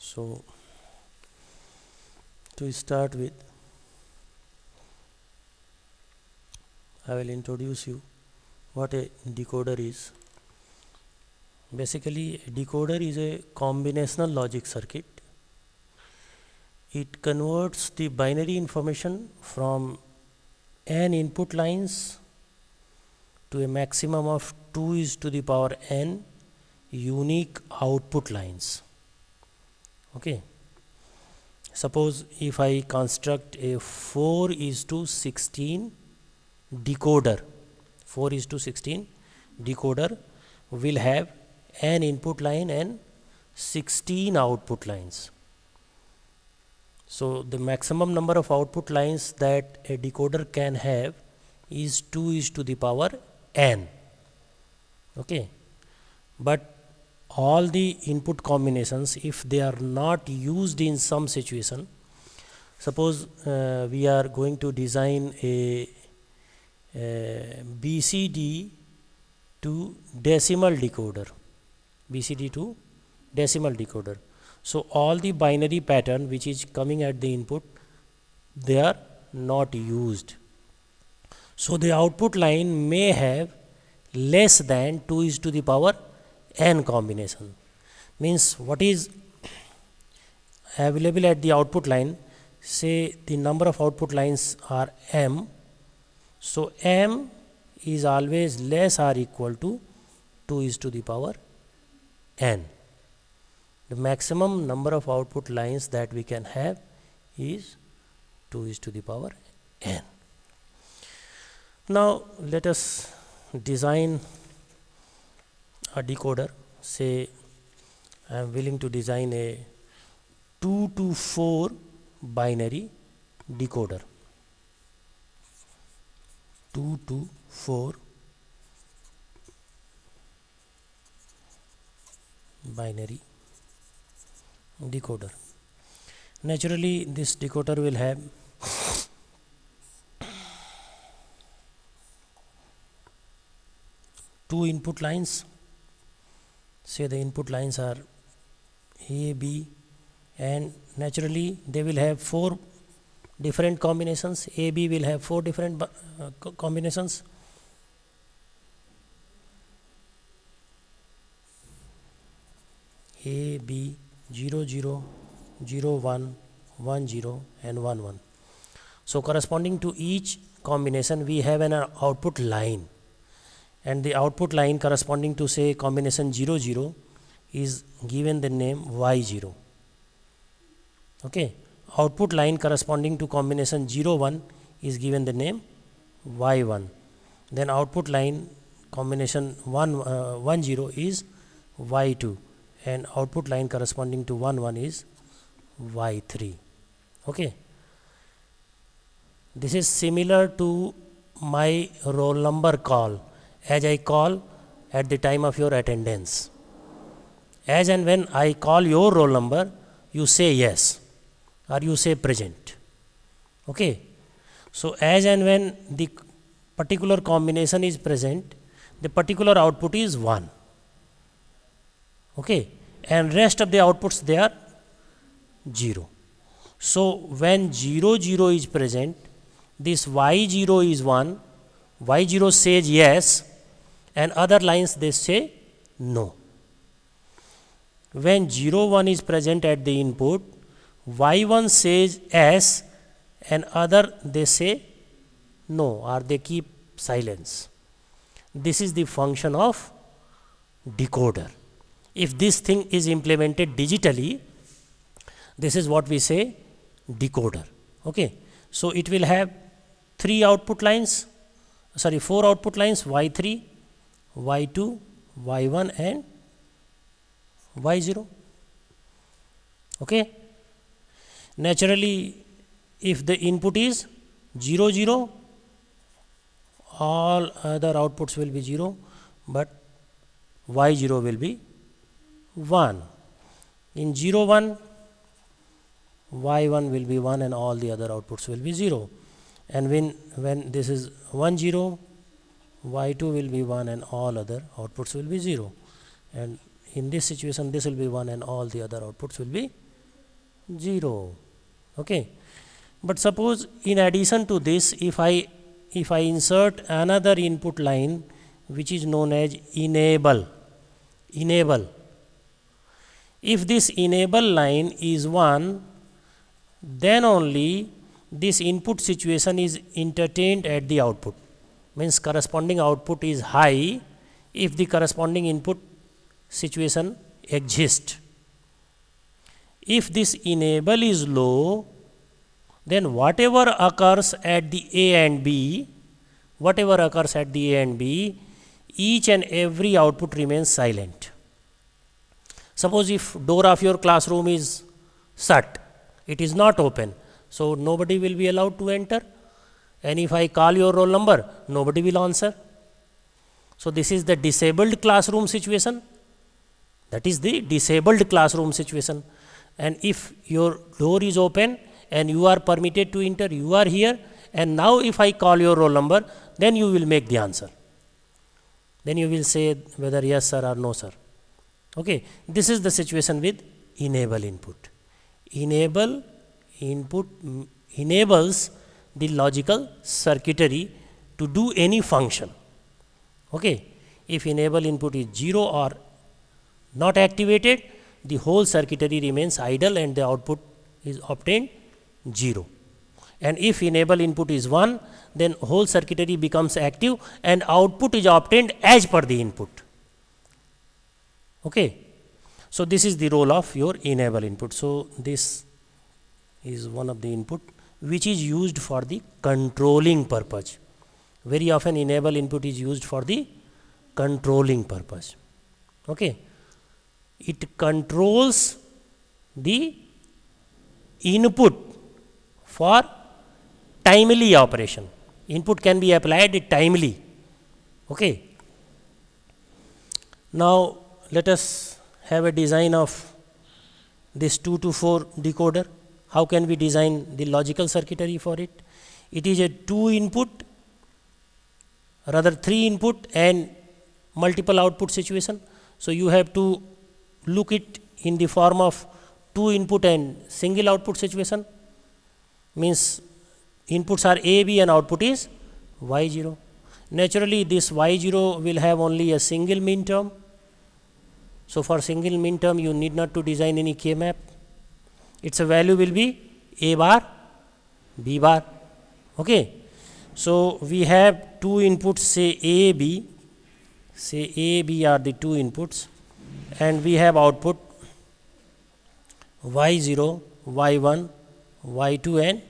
So to start with, I will introduce you what a decoder is. Basically, a decoder is a combinational logic circuit. It converts the binary information from n input lines to a maximum of 2 is to the power n unique output lines. Okay. Suppose if I construct a 4 is to 16 decoder, 4 is to 16 decoder will have an input line and 16 output lines. So the maximum number of output lines that a decoder can have is 2 is to the power n. Okay, but all the input combinations, if they are not used in some situation, suppose we are going to design a BCD to decimal decoder, BCD to decimal decoder. So all the binary pattern which is coming at the input, they are not used. So the output line may have less than 2 is to the power n combination. Means what is available at the output line, say the number of output lines are m. So m is always less or equal to 2 is to the power n. The maximum number of output lines that we can have is 2 is to the power n. Now let us design a decoder. Say I am willing to design a 2 to 4 binary decoder. 2 to 4 binary decoder. Naturally, this decoder will have two input lines. Say the input lines are A, B, and naturally they will have 4 different combinations. A, B will have 4 different combinations. A, B, 0, 0, 0, 1, 1, 0 and 1, 1. So corresponding to each combination we have an output line, and the output line corresponding to say combination 0, 0 is given the name Y0. Okay, output line corresponding to combination 0, 1 is given the name Y1. Then output line combination 1, 0 is Y2, and output line corresponding to 1, 1 is Y3. Okay, this is similar to my roll number call, as I call at the time of your attendance. As and when I call your roll number, you say yes or you say present. Okay, so as and when the particular combination is present, the particular output is 1. Okay, and rest of the outputs they are 0. So when 0, 0 is present, this Y0 is 1, Y0 says yes, and other lines they say no. When 0, 1 is present at the input, Y1 says yes and other they say no, or they keep silence. This is the function of decoder. If this thing is implemented digitally, this is what we say decoder. Okay, so it will have 4 output lines, Y3, Y2, Y1 and Y0. Okay, naturally if the input is 0, 0, all other outputs will be 0, but Y0 will be 1. In 0, 1, Y1 will be 1 and all the other outputs will be 0. And when this is 1, 0, Y2 will be 1 and all other outputs will be 0. And in this situation this will be 1 and all the other outputs will be 0. Okay. But suppose in addition to this, if I insert another input line which is known as enable, if this enable line is 1, then only this input situation is entertained at the output, means corresponding output is high if the corresponding input situation exists. If this enable is low, then whatever occurs at the A and B, each and every output remains silent. Suppose if door of your classroom is shut, it is not open, so nobody will be allowed to enter, and if I call your roll number, nobody will answer. So this is the disabled classroom situation. That is the disabled classroom situation. And if your door is open and you are permitted to enter, you are here, and now if I call your roll number, then you will make the answer. Then you will say whether yes sir or no sir. Okay. This is the situation with enable input. Enable input enables the logical circuitry to do any function. Okay. If enable input is 0 or not activated, the whole circuitry remains idle and the output is obtained 0. And if enable input is 1, then whole circuitry becomes active and output is obtained as per the input. Okay. So this is the role of your enable input. So this is one of the input which is used for the controlling purpose. Very often enable input is used for the controlling purpose. Okay. It controls the input for timely operation. Input can be applied timely. Okay. Now let us have a design of this 2 to 4 decoder. How can we design the logical circuitry for it? It is a 2 input, rather 3 input and multiple output situation. So you have to look it in the form of 2 input and single output situation, means inputs are A, B and output is Y0. Naturally this Y0 will have only a single min term. So for single min term you need not to design any K map. Its value will be A bar, B bar. Okay. So we have 2 inputs, say A, B are the 2 inputs, and we have output Y0, Y1, Y2 and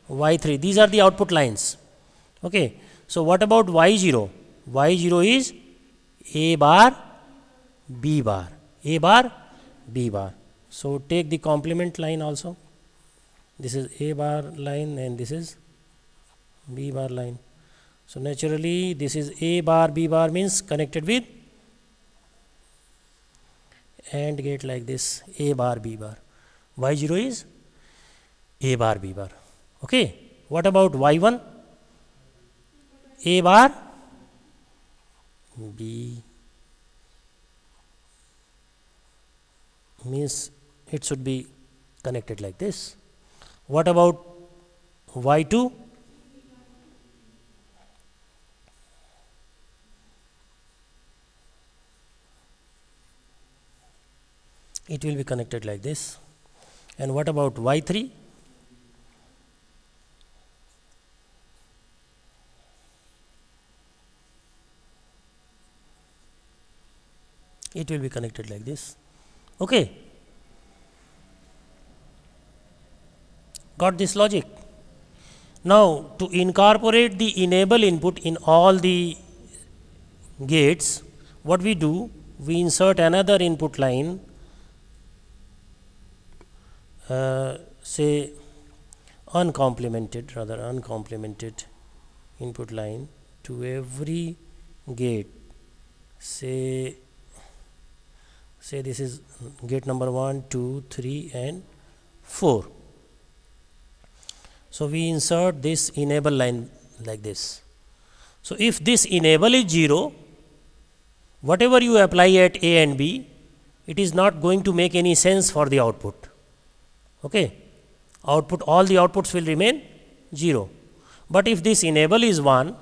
Y3. These are the output lines. Okay. So what about Y0? Y0 is A bar, B bar, A bar, B bar. So take the complement line also. This is A bar line and this is B bar line. So naturally this is A bar, B bar means connected with AND gate like this, A bar, B bar. Y0 is A bar, B bar. Okay. What about Y1? A bar, B, means it should be connected like this. What about Y2? It will be connected like this. And what about Y3? It will be connected like this. Okay. Got this logic? Now to incorporate the enable input in all the gates, what we do, we insert another input line, say uncomplemented input line to every gate. Say this is gate number 1, 2, 3 and 4. So we insert this enable line like this. So if this enable is 0, whatever you apply at A and B, it is not going to make any sense for the output. Okay. output, all the outputs will remain 0. But if this enable is 1,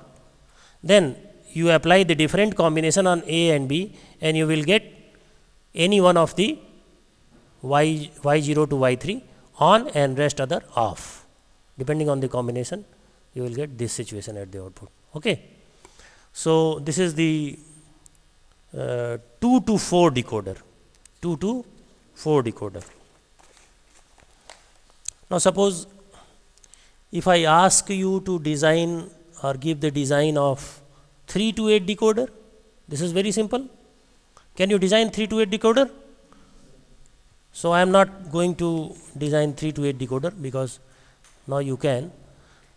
then you apply the different combination on A and B, and you will get any one of the y0 to y3 on and rest other off. Depending on the combination, you will get this situation at the output. Okay. So this is the 2 to 4 decoder. 2 to 4 decoder. Now suppose if I ask you to design or give the design of 3 to 8 decoder, this is very simple. Can you design 3 to 8 decoder? So I am not going to design 3 to 8 decoder, because now you can,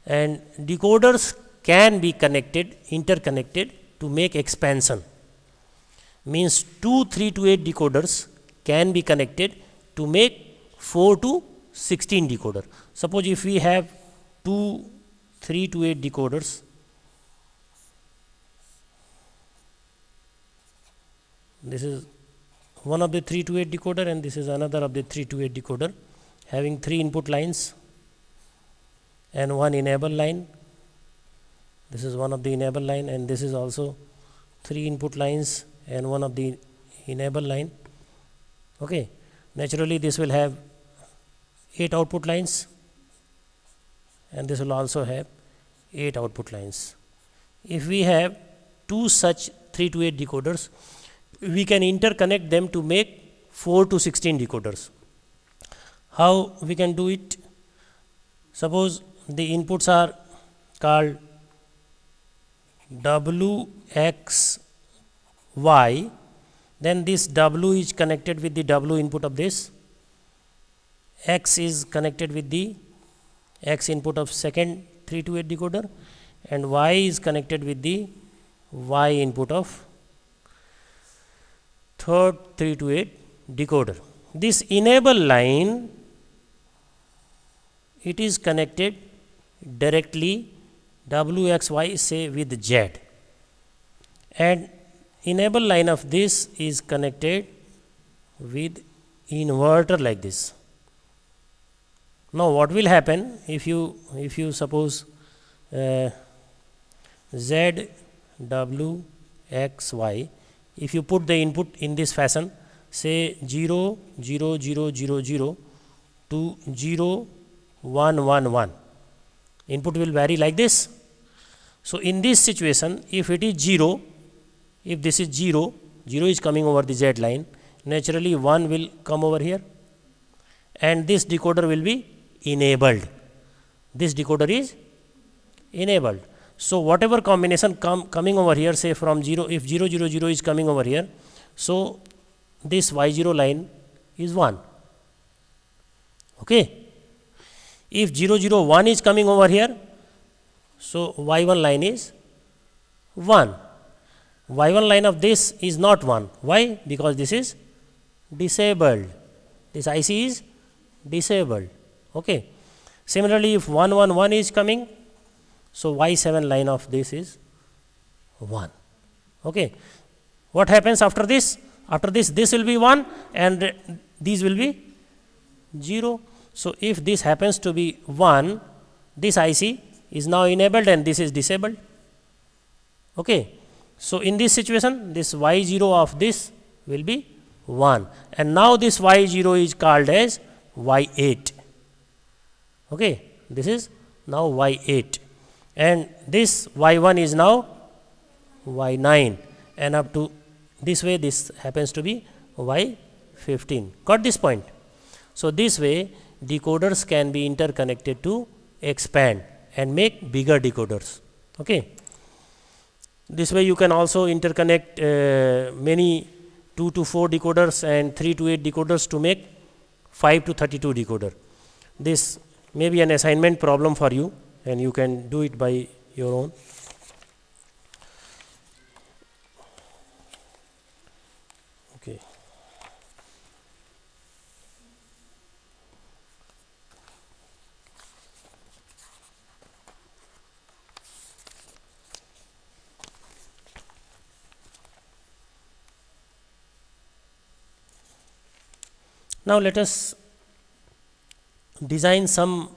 and decoders can be connected, interconnected to make expansion. Means 2 3 to 8 decoders can be connected to make 4 to 16 decoder. Suppose if we have 2 3 to 8 decoders, this is one of the 3 to 8 decoder, and this is another of the 3 to 8 decoder, having 3 input lines and 1 enable line. This is one of the enable line, and this is also 3 input lines and one of the enable line. Okay. Naturally this will have 8 output lines, and this will also have 8 output lines. If we have 2 such 3 to 8 decoders, we can interconnect them to make 4 to 16 decoders. How we can do it? Suppose the inputs are called W, X, Y, then this W is connected with the W input of this, X is connected with the X input of second 3 to 8 decoder, and Y is connected with the Y input of third 3 to 8 decoder. This enable line, it is connected directly W, X, Y say with Z, and enable line of this is connected with inverter like this. Now what will happen if you suppose Z, W, X, Y, if you put the input in this fashion, say 0 0 0 0 0 to 0 1 1 1, input will vary like this. So in this situation, if it is 0, if this is 0, 0 is coming over the Z line, naturally 1 will come over here, and this decoder will be enabled. This decoder is enabled. So whatever combination coming over here, say from 0, if 0 0 0 is coming over here, so this Y0 line is 1. Okay. If 0 0 1 is coming over here, so Y1 line is 1. Y1 line of this is not 1. Why? Because this is disabled. This IC is disabled. Okay. Similarly, if 1 1 1 is coming, so Y7 line of this is 1. Okay. What happens after this? After this, this will be 1 and these will be 0. So if this happens to be 1, this IC is now enabled and this is disabled. Okay. So in this situation, this Y0 of this will be 1, and now this Y0 is called as Y8. Okay. This is now Y8, and this Y1 is now Y9, and up to this way this happens to be Y15. Got this point? So this way decoders can be interconnected to expand and make bigger decoders. Okay. This way you can also interconnect many 2 to 4 decoders and 3 to 8 decoders to make 5 to 32 decoder. This may be an assignment problem for you, and you can do it by your own. Okay. Now let us design some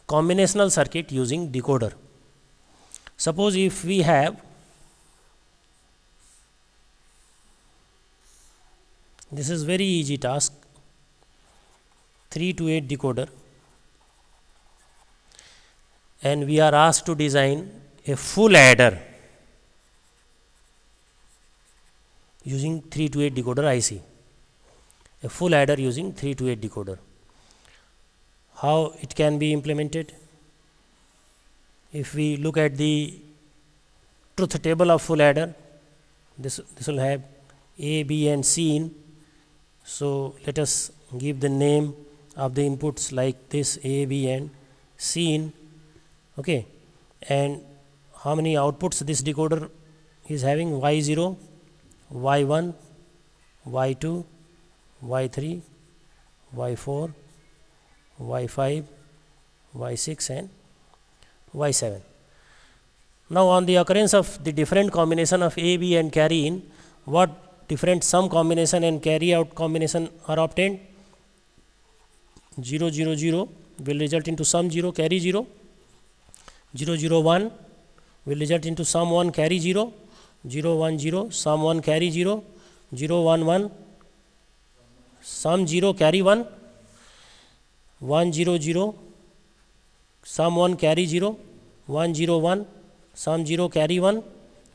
combinational circuit using decoder. Suppose if we have this is very easy task, 3 to 8 decoder, and we are asked to design a full adder using 3 to 8 decoder IC, a full adder using 3 to 8 decoder. How it can be implemented? If we look at the truth table of full adder, this will have A, B and C in. So let us give the name of the inputs like this, A, B and C in. Okay, and how many outputs this decoder is having? Y0, Y1, Y2, Y3, Y4, Y5, Y6 and Y7. Now on the occurrence of the different combination of A, B and carry in, what different sum combination and carry out combination are obtained? 0, 0, 0 will result into sum 0, carry 0. 0, 0, 1 will result into sum 1, carry 0. 0, 1, 0, sum 1, carry 0. 0, 1, 1, sum 0, carry 1. 1, 0, 0, sum 1, carry 0. 1, 0, 1, sum 0, carry 1.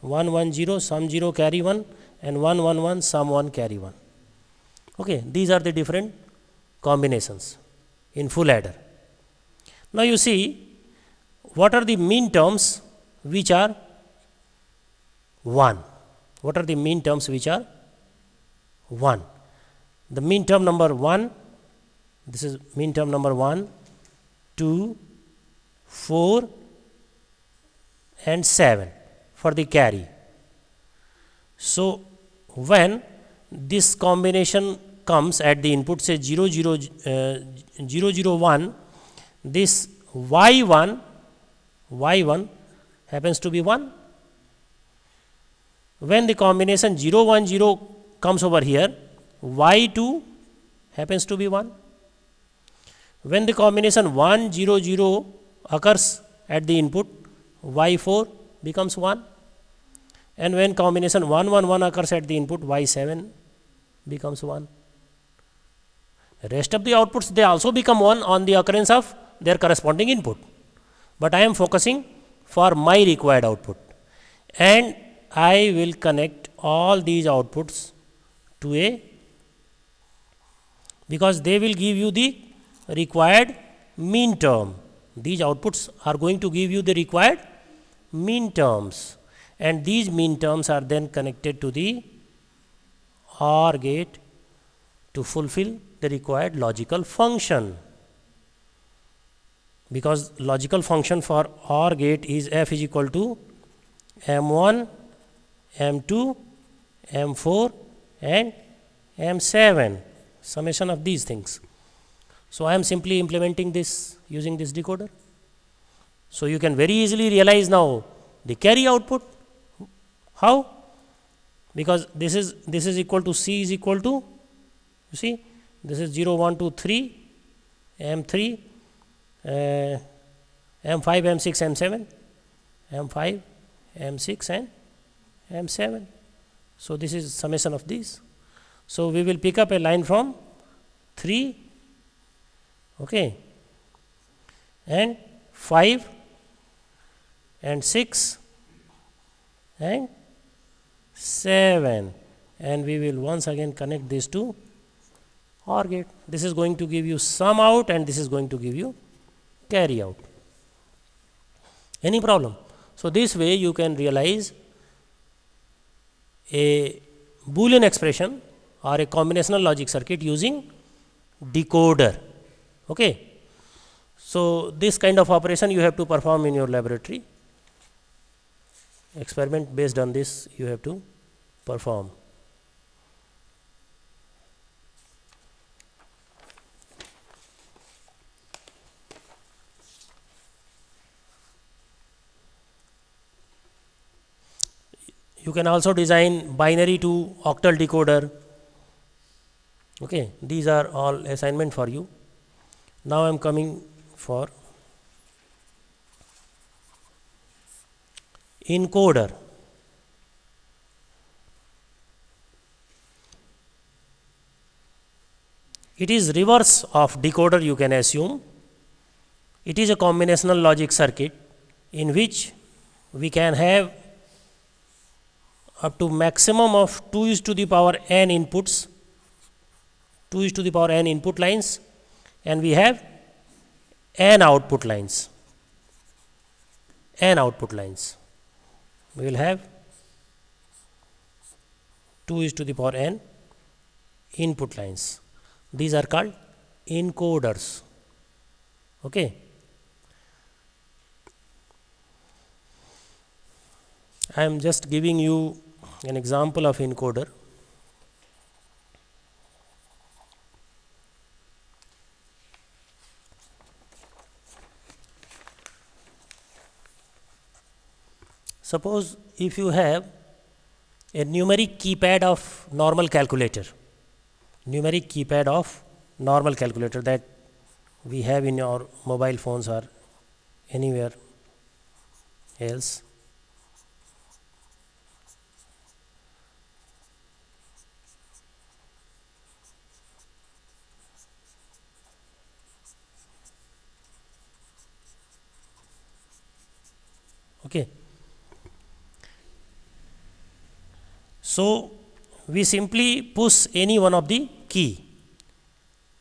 1, 1, 0, sum 0, carry 1. And 1, 1, 1, sum 1, carry 1. Okay, these are the different combinations in full adder. Now you see, what are the mean terms which are 1? What are the mean terms which are 1? The mean term number 1, this is mean term number 1, 2, 4 and 7 for the carry. So when this combination comes at the input, say 0, 0, 0, 0, 1, this y1 happens to be 1. When the combination 0, 1, 0 comes over here, y2 happens to be 1. When the combination 1, 0, 0 occurs at the input, y4 becomes 1. And when combination 1, 1, 1 occurs at the input, y7 becomes 1. Rest of the outputs, they also become 1 on the occurrence of their corresponding input. But I am focusing for my required output. And I will connect all these outputs to a, because they will give you the required mean term. These outputs are going to give you the required mean terms. And these mean terms are then connected to the OR gate to fulfill the required logical function. Because logical function for OR gate is F is equal to M1, M2, M4 and M7, summation of these things. So I am simply implementing this using this decoder. So you can very easily realize now the carry output. How? Because this is equal to C is equal to, you see, this is 0, 1, 2, 3, M3, M5, M6, M7, M5, M6 and M7. So this is summation of these. So we will pick up a line from 3, okay, and 5 and 6 and 7, and we will once again connect these to OR gate. This is going to give you sum out and this is going to give you carry out. Any problem? So this way you can realize a Boolean expression or a combinational logic circuit using decoder. Okay. So this kind of operation you have to perform in your laboratory. Experiment based on this you have to perform. You can also design binary to octal decoder. Okay, these are all assignment for you. Now I am coming for encoder. It is reverse of decoder, you can assume. It is a combinational logic circuit in which we can have up to maximum of 2 is to the power n inputs, 2 is to the power n input lines, and we have n output lines. N output lines. We will have 2 is to the power n input lines. These are called encoders. Okay. I am just giving you an example of encoder. Suppose if you have a numeric keypad of normal calculator, that we have in your mobile phones or anywhere else. Okay. So we simply push any one of the key.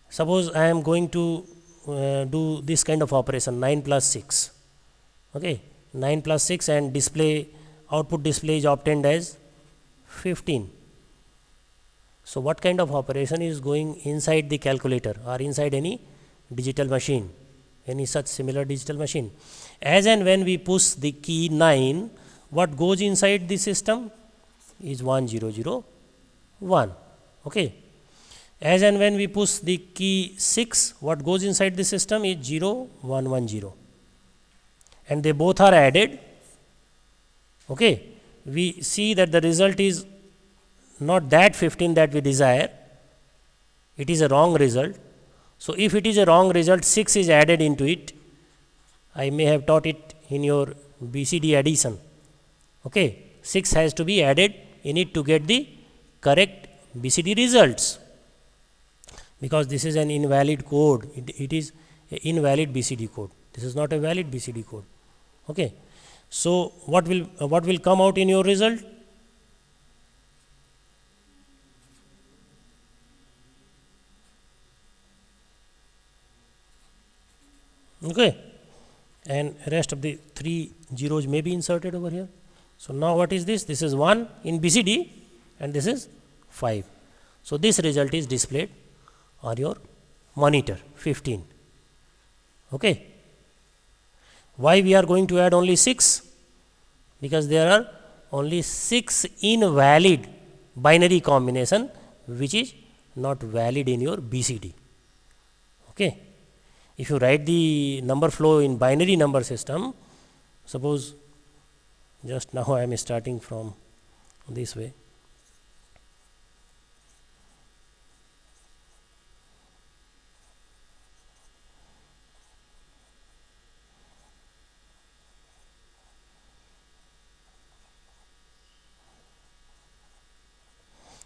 Suppose I am going to do this kind of operation, 9 plus 6. Okay, 9 plus 6, and output display is obtained as 15. So what kind of operation is going inside the calculator or inside any digital machine, any such similar digital machine? As and when we push the key 9, what goes inside the system is 1001. Okay. As and when we push the key 6, what goes inside the system is 0110. And they both are added. Okay. We see that the result is not that 15 that we desire. It is a wrong result. So if it is a wrong result, 6 is added into it. I may have taught it in your BCD addition. Okay. 6 has to be added in it to get the correct BCD results, because this is an invalid code. It is an invalid BCD code. This is not a valid BCD code. Okay. So what will come out in your result? Okay. And rest of the 3 zeros may be inserted over here. So now what is this? This is 1 in BCD and this is 5. So this result is displayed on your monitor, 15. Okay. Why we are going to add only 6? Because there are only 6 invalid binary combination which is not valid in your BCD. Okay. If you write the number flow in binary number system, suppose just now I am starting from this way.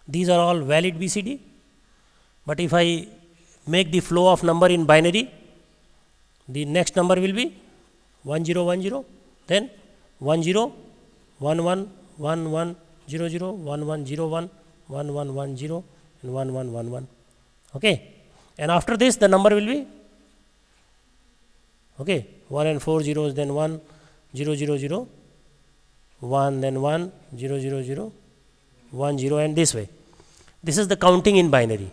These are all valid BCD, but if I make the flow of number in binary, the next number will be 1010, then 10 11 11 00 1101 1110 and 1111. Okay. And after this the number will be, okay, 1 and 4 zeros, then 1 0 0 0 1, then 1 0 0 0 1 0, and this way. This is the counting in binary.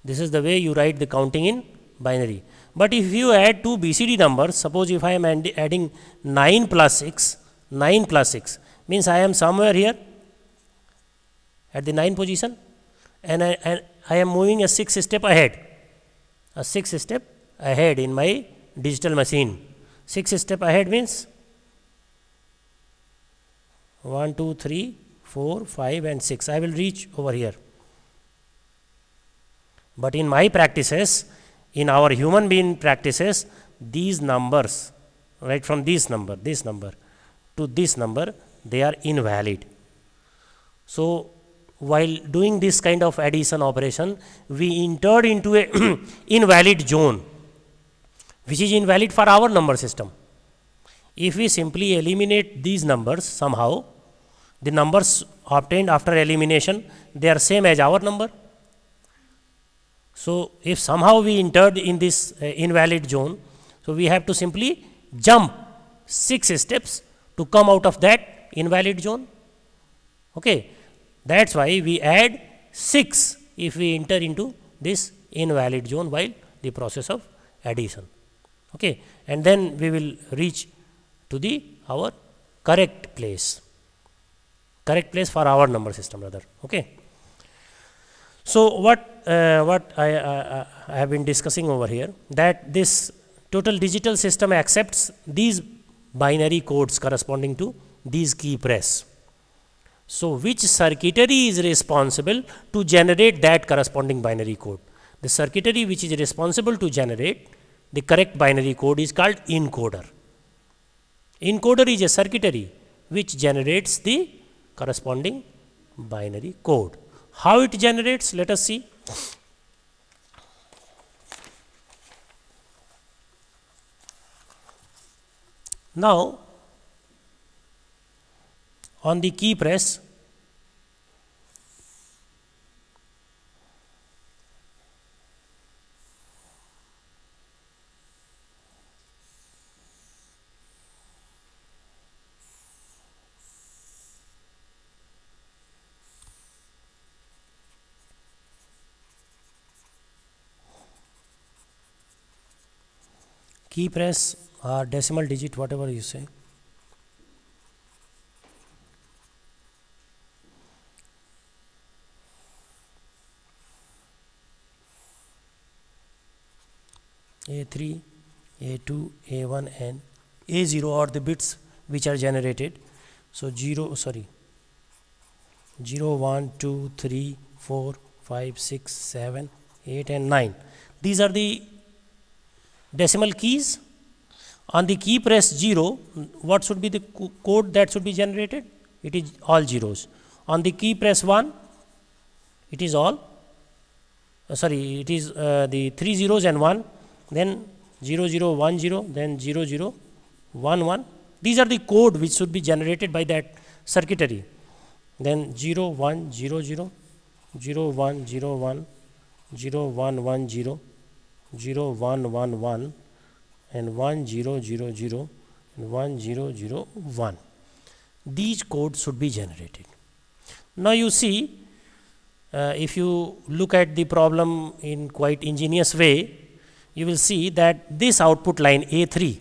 This is the way you write the counting in binary. But if you add two BCD numbers, suppose if I am adding 9 plus 6, 9 plus 6 means I am somewhere here at the 9 position, and I am moving a 6 step ahead, in my digital machine. 6 step ahead means 1 2 3 4 5 and 6. I will reach over here. But in my practices, in our human being practices, these numbers, right from this number to this number, they are invalid. So while doing this kind of addition operation, we entered into a invalid zone, which is invalid for our number system. If we simply eliminate these numbers somehow, the numbers obtained after elimination, they are same as our number. So if somehow we entered in this invalid zone, so we have to simply jump 6 steps to come out of that invalid zone. Okay, that's why we add 6 if we enter into this invalid zone while the process of addition. Okay, and then we will reach to the our correct place for our number system rather. Okay. So what I have been discussing over here, that this total digital system accepts these binary codes corresponding to these key press. So which circuitry is responsible to generate that corresponding binary code? The circuitry which is responsible to generate the correct binary code is called encoder. Encoder is a circuitry which generates the corresponding binary code. How it generates? Let us see. Now, on the key press, key press or decimal digit, whatever you say. A3, A2, A1 and A0 are the bits which are generated. So 0, 1, 2, 3, 4, 5, 6, 7, 8 and 9. These are the decimal keys. On the key press 0, what should be the code that should be generated? It is all zeros. On the key press 1, it is all, it is the 3 zeros and 1, then 0, 0, 1, 0, then 0, 0, 1, 1. These are the code which should be generated by that circuitry. Then 0, 1, 0, 0, 0, 1, 0, 1, 0, 1, 1, 0, 0, 1, 1, 1 and 1, 0, 0, 0 and 1, 0, 0, 1. These codes should be generated. Now you see, if you look at the problem in quite ingenious way, you will see that this output line A3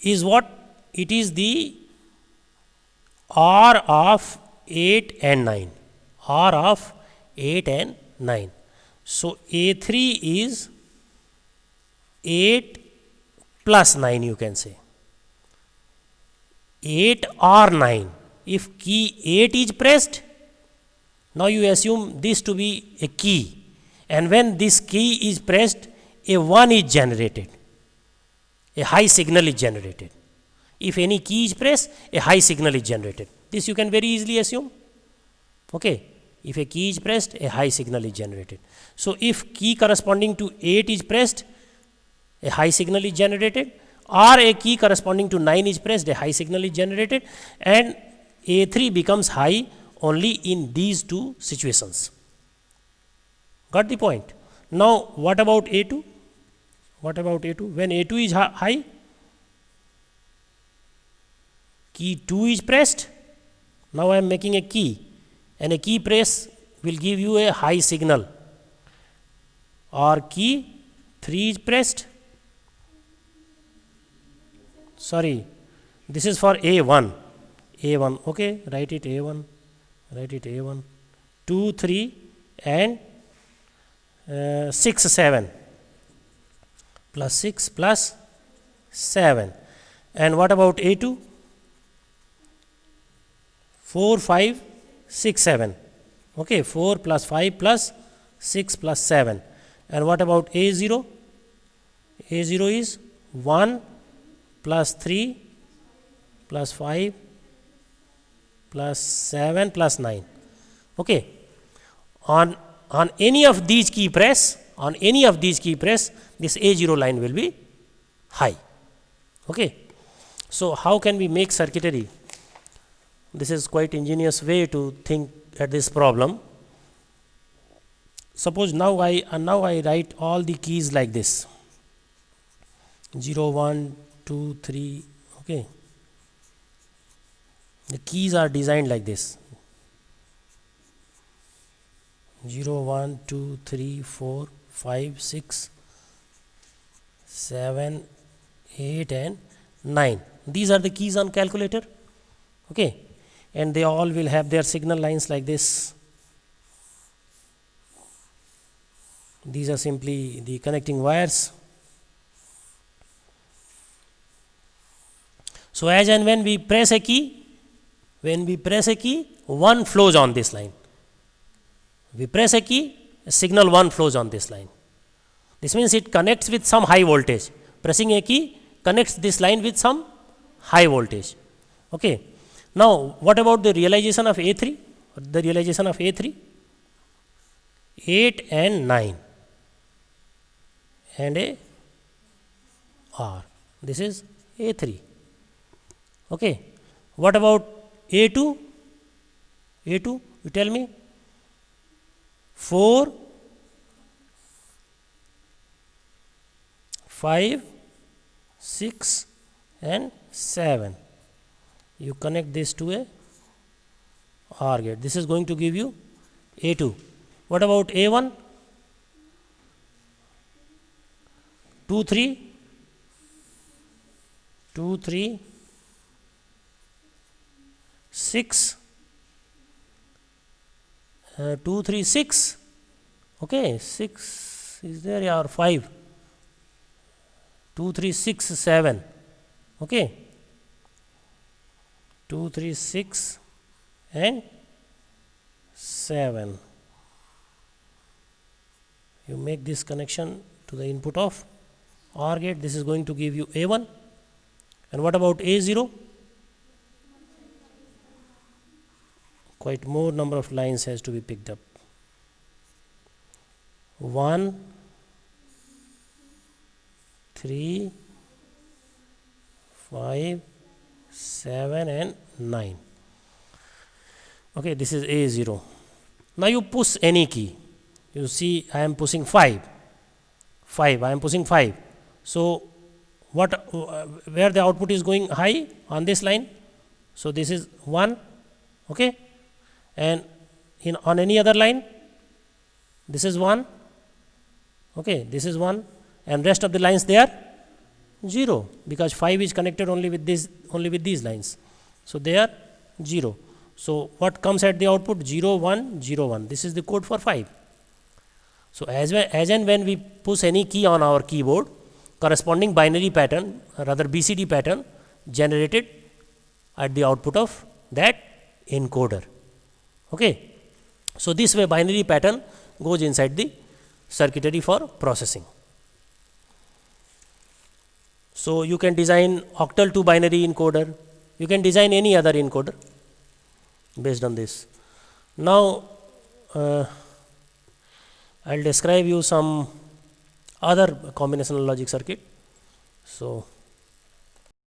is what? It is the OR of 8 and 9. OR of 8 and 9. So A3 is 8 plus 9, you can say. 8 or 9. If key 8 is pressed, now you assume this to be a key. And when this key is pressed, a 1 is generated. A high signal is generated. If any key is pressed, a high signal is generated. This you can very easily assume. Okay. If a key is pressed, a high signal is generated. So if key corresponding to 8 is pressed, a high signal is generated, or a key corresponding to 9 is pressed, a high signal is generated, and A3 becomes high only in these two situations. Got the point? Now what about A2? What about A2? When A2 is high, key 2 is pressed. Now I am making a key, and a key press will give you a high signal. Or key 3 is pressed. This is for A1. A1, okay, write it A1, 2, 3 and 6, 7, plus 6 plus 7. And what about A2? 4, 5, 6, 7. Okay, 4 plus 5 plus 6 plus 7. And what about A0? A0 is 1 plus 3 plus 5 plus 7 plus 9. Okay. On any of these key press, this A0 line will be high. Okay. So how can we make circuitry? This is quite ingenious way to think at this problem. Suppose now I write all the keys like this: 0, 1, 2, 3. Okay. The keys are designed like this: 0, 1, 2, 3, 4, 5, 6, 7, 8 and 9. These are the keys on calculator. Okay. And they all will have their signal lines like this. These are simply the connecting wires. So as and when we press a key, one flows on this line. We press a key, a signal 1 flows on this line. This means it connects with some high voltage. Pressing a key connects this line with some high voltage. Okay. Now what about the realization of A3? 8 and 9 and a R. This is A3. Okay. What about A2? You tell me. 4, 5, 6 and 7. You connect this to a OR gate. This is going to give you A2. What about A1? 2, 3, 6, 2, 3, 6. Okay, 6 is there, yeah, or 5. 2, 3, 6, 7. Okay. 2, 3, 6 and 7. You make this connection to the input of OR gate. This is going to give you A1. And what about A0? Quite more number of lines has to be picked up. 1, 3, 5, 7 and 9. Okay, this is A0. Now you push any key. You see I am pushing 5. I am pushing 5. So what where the output is going high on this line? So this is 1. Okay. And on any other line, this is 1. Okay, this is 1, and rest of the lines they are 0, because 5 is connected only with these lines. So they are 0. So what comes at the output? 0, 1, 0, 1. This is the code for 5. So as and when we push any key on our keyboard, corresponding binary pattern, rather BCD pattern, generated at the output of that encoder. Okay. So this way binary pattern goes inside the circuitry for processing. So you can design octal to binary encoder. You can design any other encoder based on this. Now I'll describe you some other combinational logic circuit. So